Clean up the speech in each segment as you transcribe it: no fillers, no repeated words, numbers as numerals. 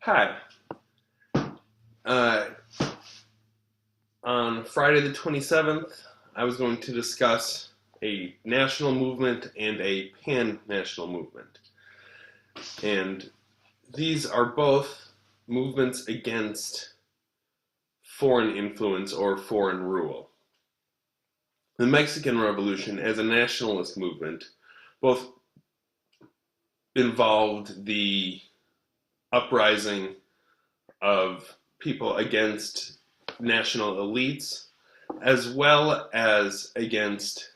Hi. Uh, on Friday the 27th, I was going to discuss a national movement and a pan-national movement. And these are both movements against foreign influence or foreign rule. The Mexican Revolution, as a nationalist movement, both involved the uprising of people against national elites, as well as against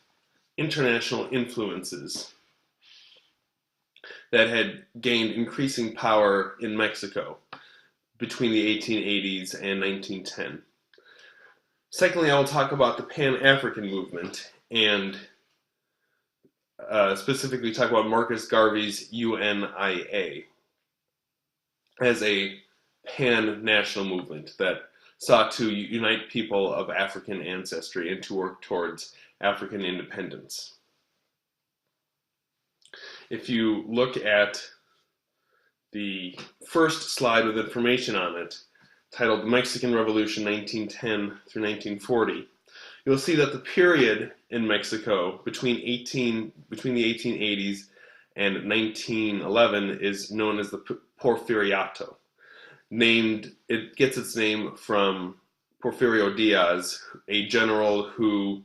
international influences that had gained increasing power in Mexico between the 1880s and 1910. Secondly, I will talk about the Pan-African movement and specifically talk about Marcus Garvey's UNIA as a pan-national movement that sought to unite people of African ancestry and to work towards African independence. If you look at the first slide with information on it, titled The Mexican Revolution 1910 through 1940, you'll see that the period in Mexico between the 1880s and 1911 is known as the Porfiriato. It gets its name from Porfirio Diaz, a general who,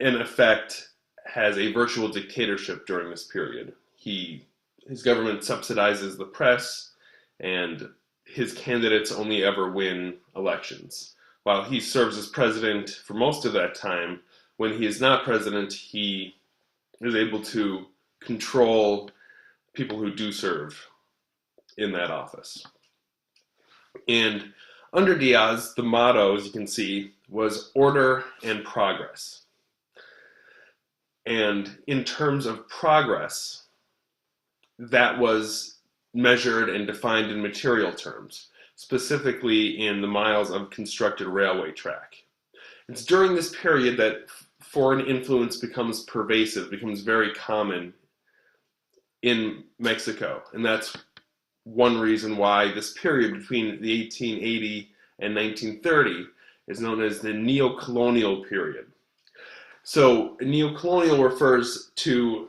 in effect, has a virtual dictatorship during this period. His government subsidizes the press, and his candidates only ever win elections. While he serves as president for most of that time, when he is not president, he is able to control people who do serve in that office. And under Diaz, the motto, as you can see, was order and progress. And in terms of progress, that was measured and defined in material terms, specifically in the miles of constructed railway track. It's during this period that foreign influence becomes pervasive, becomes very common in Mexico. And that's one reason why this period between the 1880 and 1930 is known as the neo-colonial period. So neo-colonial refers to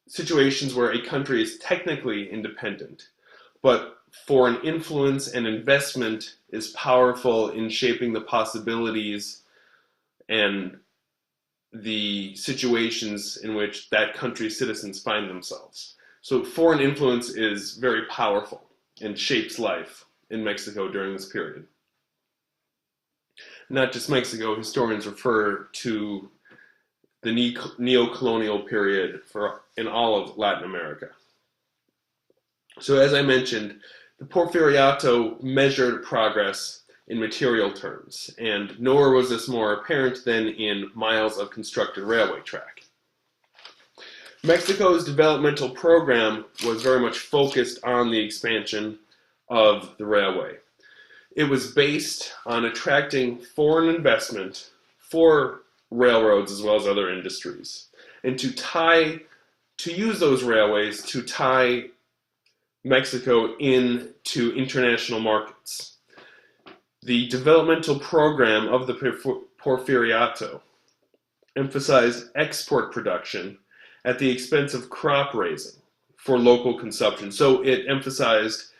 situations where a country is technically independent, but foreign influence and investment is powerful in shaping the possibilities and the situations in which that country's citizens find themselves. So foreign influence is very powerful and shapes life in Mexico during this period. Not just Mexico, historians refer to the neo-colonial period in all of Latin America. So as I mentioned, the Porfiriato measured progress in material terms, and nowhere was this more apparent than in miles of constructed railway track. Mexico's developmental program was very much focused on the expansion of the railway. It was based on attracting foreign investment for railroads as well as other industries, and to use those railways to tie Mexico into international markets. The developmental program of the Porfiriato emphasized export production at the expense of crop raising for local consumption. So it emphasized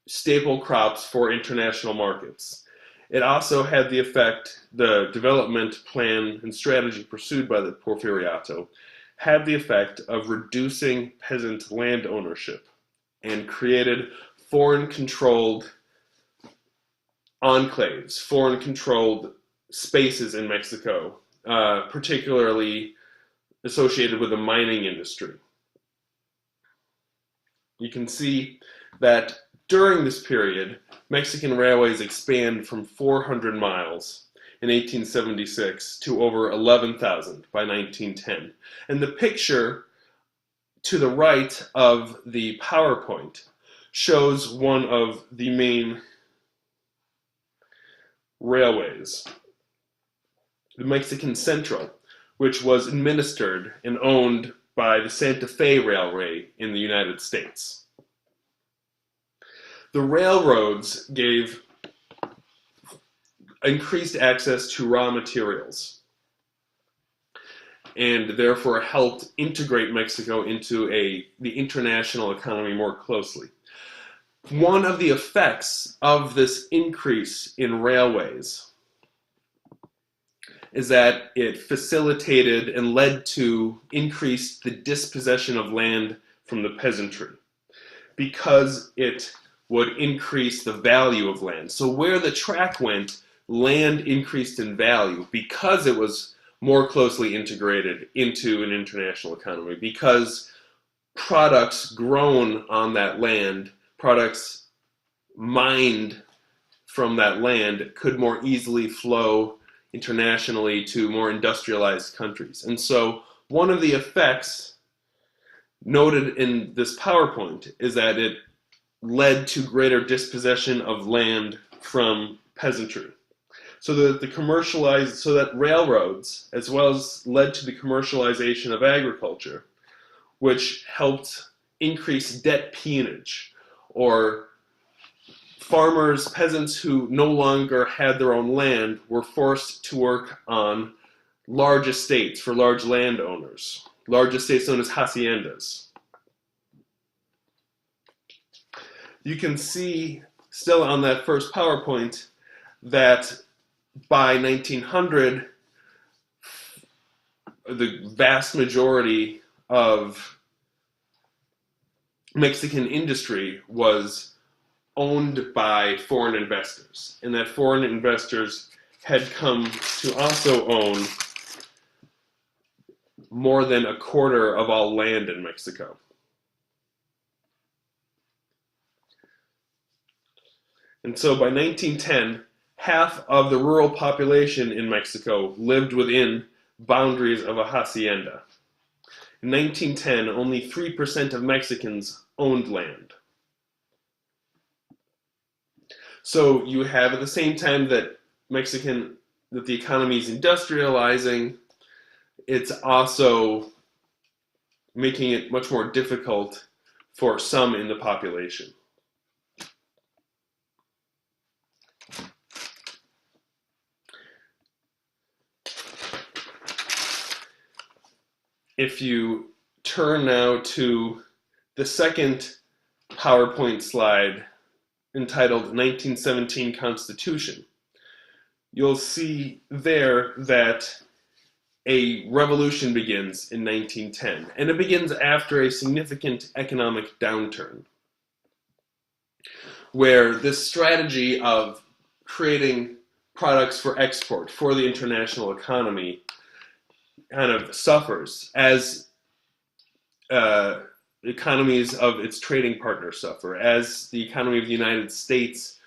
staple crops for international markets. It also had the development plan and strategy pursued by the Porfiriato had the effect of reducing peasant land ownership and created foreign-controlled enclaves, foreign-controlled spaces in Mexico, particularly associated with the mining industry. You can see that during this period, Mexican railways expand from 400 miles in 1876 to over 11,000 by 1910. And the picture to the right of the PowerPoint shows one of the main railways, the Mexican Central, which was administered and owned by the Santa Fe Railway in the United States. The railroads gave increased access to raw materials and therefore helped integrate Mexico into the international economy more closely. One of the effects of this increase in railways is that it facilitated and led to increased the dispossession of land from the peasantry, because it would increase the value of land. So where the track went, land increased in value because it was more closely integrated into an international economy, because products grown on that land, products mined from that land, could more easily flow internationally to more industrialized countries. And so one of the effects noted in this PowerPoint is that it led to greater dispossession of land from peasantry. So that railroads, as well as led to the commercialization of agriculture, which helped increase debt peonage, or farmers, peasants who no longer had their own land were forced to work on large estates for large landowners, large estates known as haciendas. You can see still on that first PowerPoint that by 1900, the vast majority of Mexican industry was owned by foreign investors, and that foreign investors had come to also own more than a quarter of all land in Mexico. And so by 1910, half of the rural population in Mexico lived within boundaries of a hacienda. In 1910, only 3% of Mexicans owned land. So you have, at the same time that the economy is industrializing, it's also making it much more difficult for some in the population. If you turn now to the second PowerPoint slide entitled 1917 Constitution, you'll see there that a revolution begins in 1910, and it begins after a significant economic downturn, where this strategy of creating products for export for the international economy kind of suffers as economies of its trading partners suffer, as the economy of the United States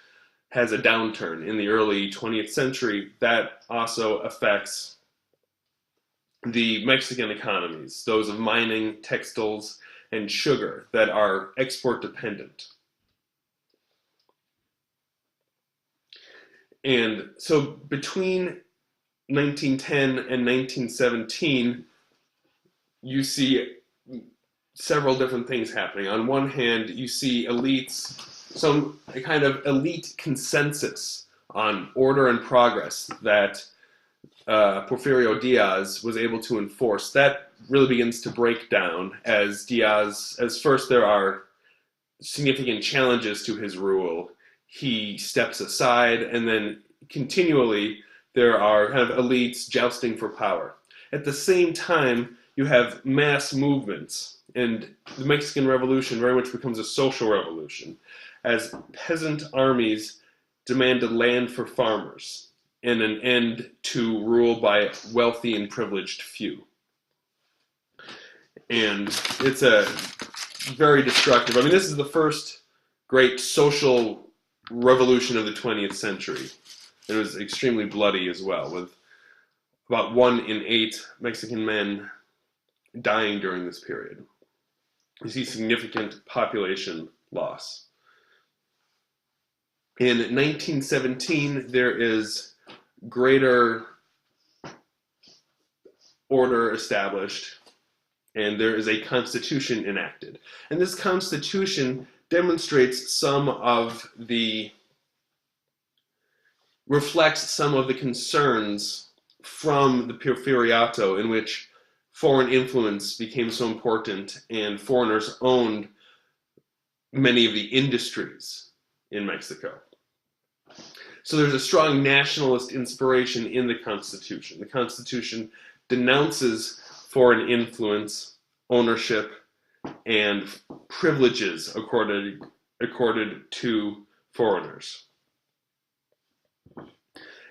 has a downturn in the early 20th century. That also affects the Mexican economies, those of mining, textiles, and sugar that are export dependent. And so between 1910 and 1917, you see several different things happening. On one hand, you see a kind of elite consensus on order and progress that Porfirio Diaz was able to enforce. That really begins to break down as first there are significant challenges to his rule. He steps aside, and then continually there are kind of elites jousting for power. At the same time, you have mass movements, and the Mexican Revolution very much becomes a social revolution, as peasant armies demanded land for farmers and an end to rule by wealthy and privileged few. And it's a very destructive. I mean, this is the first great social revolution of the 20th century. It was extremely bloody as well, with about 1 in 8 Mexican men dying during this period. You see significant population loss. In 1917, there is greater order established, and there is a constitution enacted. And this constitution demonstrates reflects some of the concerns from the Porfiriato, in which foreign influence became so important and foreigners owned many of the industries in Mexico. So there's a strong nationalist inspiration in the Constitution. The Constitution denounces foreign influence, ownership, and privileges accorded to foreigners.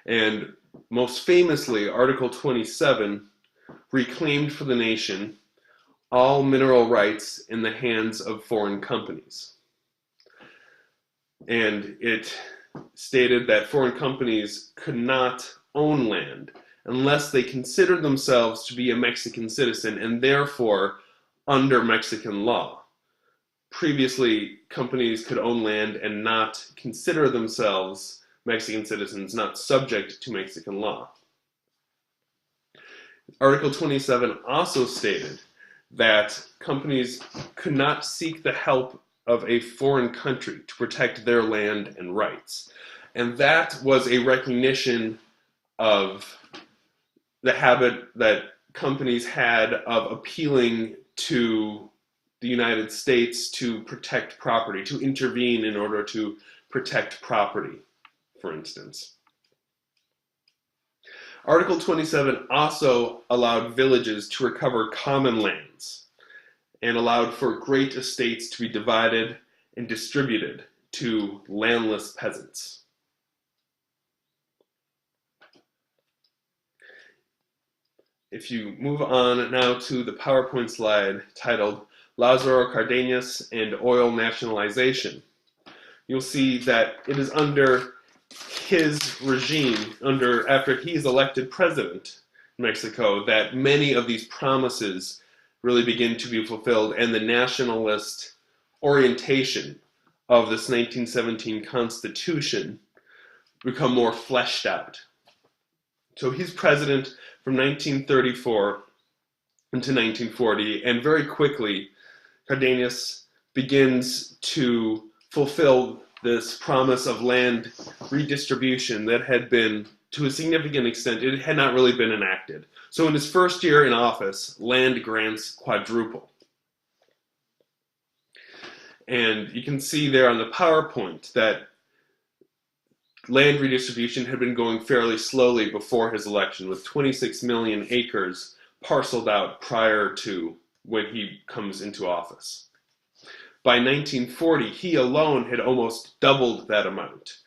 And most famously, Article 27 reclaimed for the nation all mineral rights in the hands of foreign companies. And it stated that foreign companies could not own land unless they considered themselves to be a Mexican citizen and therefore under Mexican law. Previously, companies could own land and not consider themselves Mexican citizens, not subject to Mexican law. Article 27 also stated that companies could not seek the help of a foreign country to protect their land and rights. And that was a recognition of the habit that companies had of appealing to the United States to protect property, to intervene in order to protect property, for instance. Article 27 also allowed villages to recover common lands and allowed for great estates to be divided and distributed to landless peasants. If you move on now to the PowerPoint slide titled Lázaro Cárdenas and Oil Nationalization, you'll see that it is under his regime, after he's elected president in Mexico, that many of these promises really begin to be fulfilled, and the nationalist orientation of this 1917 Constitution become more fleshed out. So he's president from 1934 into 1940, and very quickly Cárdenas begins to fulfill this promise of land redistribution that had been, to a significant extent, it had not really been enacted. So in his first year in office, land grants quadruple. And you can see there on the PowerPoint that land redistribution had been going fairly slowly before his election, with 26 million acres parceled out prior to when he comes into office. By 1940, he alone had almost doubled that amount,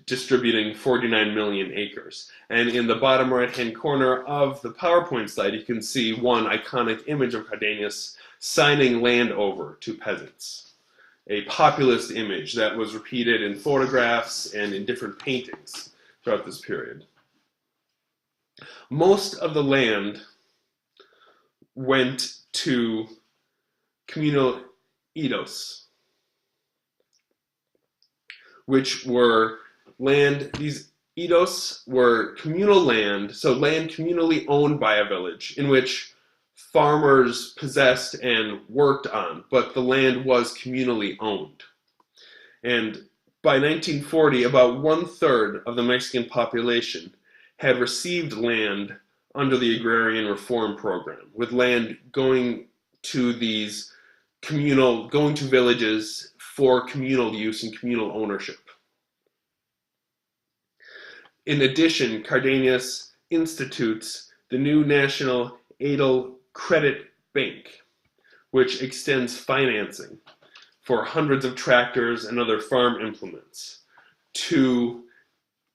distributing 49 million acres. And in the bottom right-hand corner of the PowerPoint slide, you can see one iconic image of Cárdenas signing land over to peasants, a populist image that was repeated in photographs and in different paintings throughout this period. Most of the land went to communal ejidos, which were land, these ejidos were communal land, so land communally owned by a village, in which farmers possessed and worked on, but the land was communally owned. And by 1940, about 1/3 of the Mexican population had received land under the Agrarian Reform Program, with land going to villages for communal use and communal ownership. In addition, Cárdenas institutes the new National Adel Credit Bank, which extends financing for hundreds of tractors and other farm implements to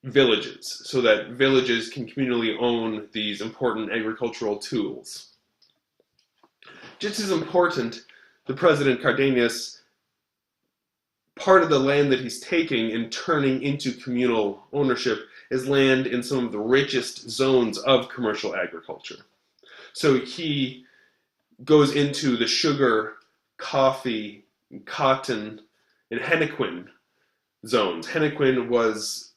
villages, so that villages can communally own these important agricultural tools. Just as important, the President Cárdenas, part of the land that he's taking and turning into communal ownership is land in some of the richest zones of commercial agriculture. So he goes into the sugar, coffee, cotton, and henequen zones. Henequen was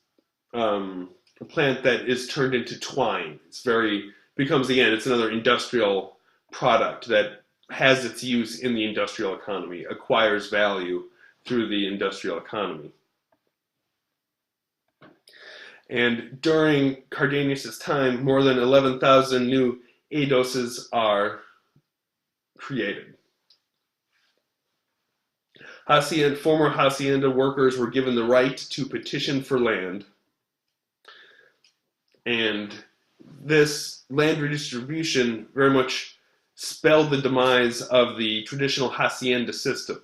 a plant that is turned into twine. It's another industrial product that has its use in the industrial economy, acquires value through the industrial economy. And during Cardenis's time, more than 11,000 new ADOSs are created. Former hacienda workers were given the right to petition for land, and this land redistribution very much spelled the demise of the traditional hacienda system.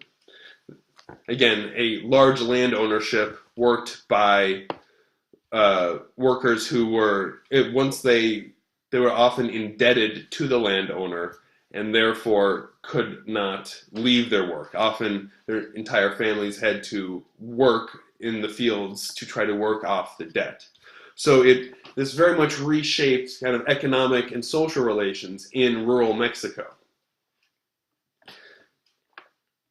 Again, a large land ownership worked by workers who were, once they were often indebted to the landowner and therefore could not leave their work. Often their entire families had to work in the fields to try to work off the debt. So this very much reshaped kind of economic and social relations in rural Mexico.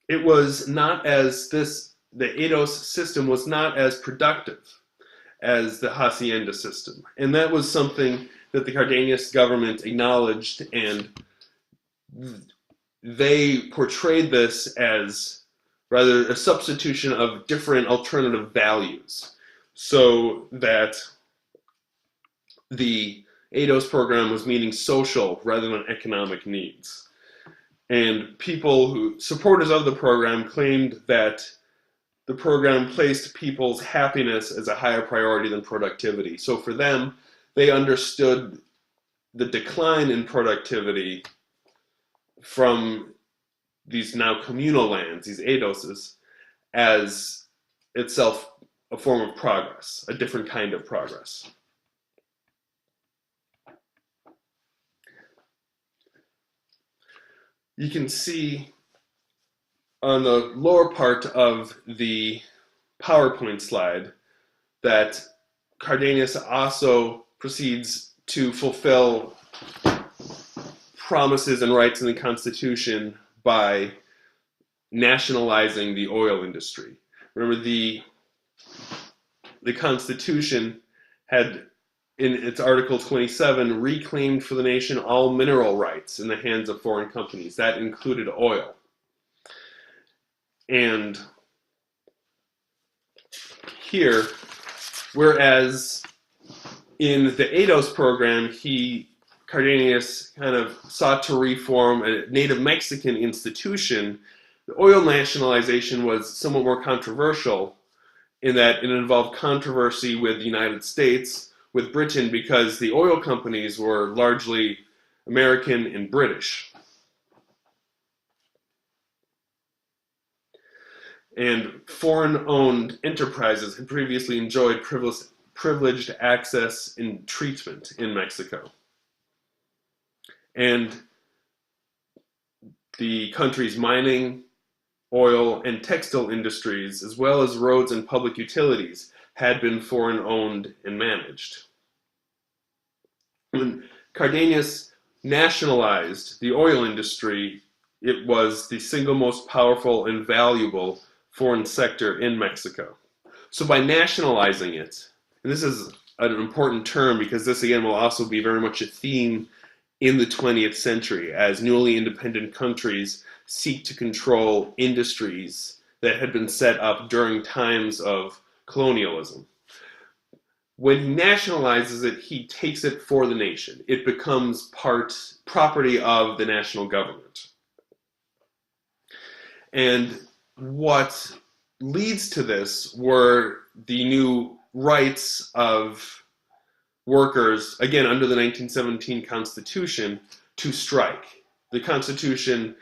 It was not as the ADOS system was not as productive as the hacienda system. And that was something that the Cardenas government acknowledged, and they portrayed this as rather a substitution of different alternative values, so that the ADOS program was meeting social rather than economic needs. And supporters of the program claimed that the program placed people's happiness as a higher priority than productivity. So for them, they understood the decline in productivity from these now communal lands, these ADOSs, as itself a form of progress, a different kind of progress. You can see on the lower part of the PowerPoint slide that Cardenas also proceeds to fulfill promises and rights in the Constitution by nationalizing the oil industry. Remember, the Constitution had, in its Article 27, reclaimed for the nation all mineral rights in the hands of foreign companies. That included oil. And here, whereas in the ADOS program, Cardenas kind of sought to reform a native Mexican institution, the oil nationalization was somewhat more controversial in that it involved controversy with the United States, with Britain, because the oil companies were largely American and British. And foreign-owned enterprises had previously enjoyed privileged access and treatment in Mexico. And the country's mining, oil, and textile industries, as well as roads and public utilities, had been foreign-owned and managed. When Cardenas nationalized the oil industry, it was the single most powerful and valuable foreign sector in Mexico. So by nationalizing it, and this is an important term because this again will also be very much a theme in the 20th century as newly independent countries seek to control industries that had been set up during times of colonialism. When he nationalizes it, he takes it for the nation. It becomes property of the national government. And what leads to this were the new rights of workers, again under the 1917 Constitution, to strike. The Constitution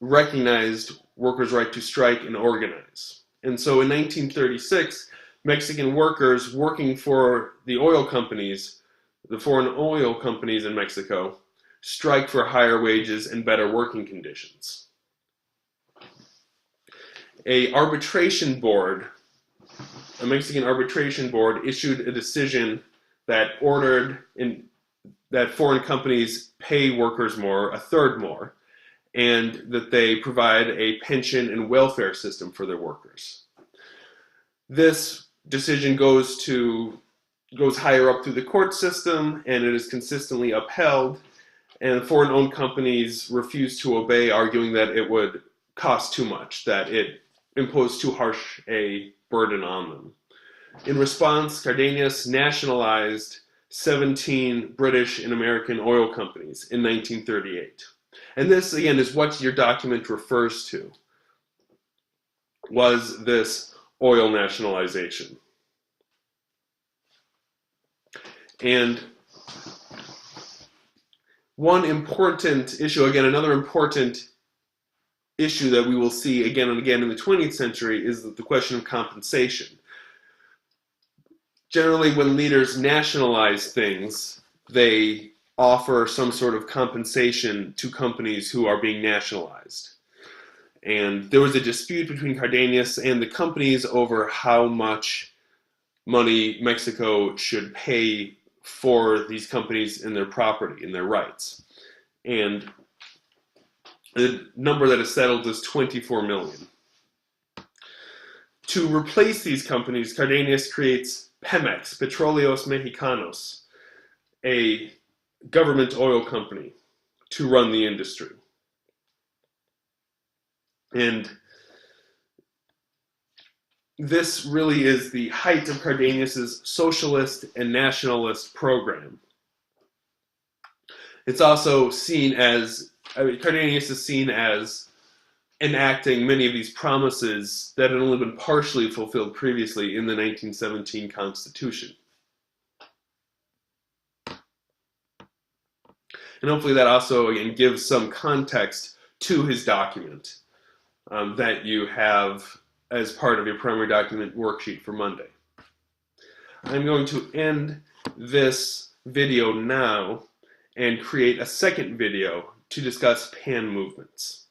recognized workers' right to strike and organize. And so in 1936, Mexican workers working for the oil companies, the foreign oil companies in Mexico, strike for higher wages and better working conditions. A Mexican arbitration board issued a decision that ordered that foreign companies pay workers more, a third more, and that they provide a pension and welfare system for their workers. This decision goes higher up through the court system, and it is consistently upheld, and foreign-owned companies refuse to obey, arguing that it would cost too much, that it impose too harsh a burden on them. In response, Cardenas nationalized 17 British and American oil companies in 1938. And this, again, is what your document refers to, was this oil nationalization. And one important issue, again, another important issue that we will see again and again in the 20th century is the question of compensation. Generally, when leaders nationalize things, they offer some sort of compensation to companies who are being nationalized. And there was a dispute between Cardenas and the companies over how much money Mexico should pay for these companies and their property and their rights. And the number that is settled is 24 million. To replace these companies, Cardenas creates Pemex, Petróleos Mexicanos, a government oil company, to run the industry. And this really is the height of Cardenas's socialist and nationalist program. It's also seen as, Cardenas is seen as enacting many of these promises that had only been partially fulfilled previously in the 1917 Constitution. And hopefully that also, again, gives some context to his document that you have as part of your primary document worksheet for Monday. I'm going to end this video now and create a second video to discuss pan movements.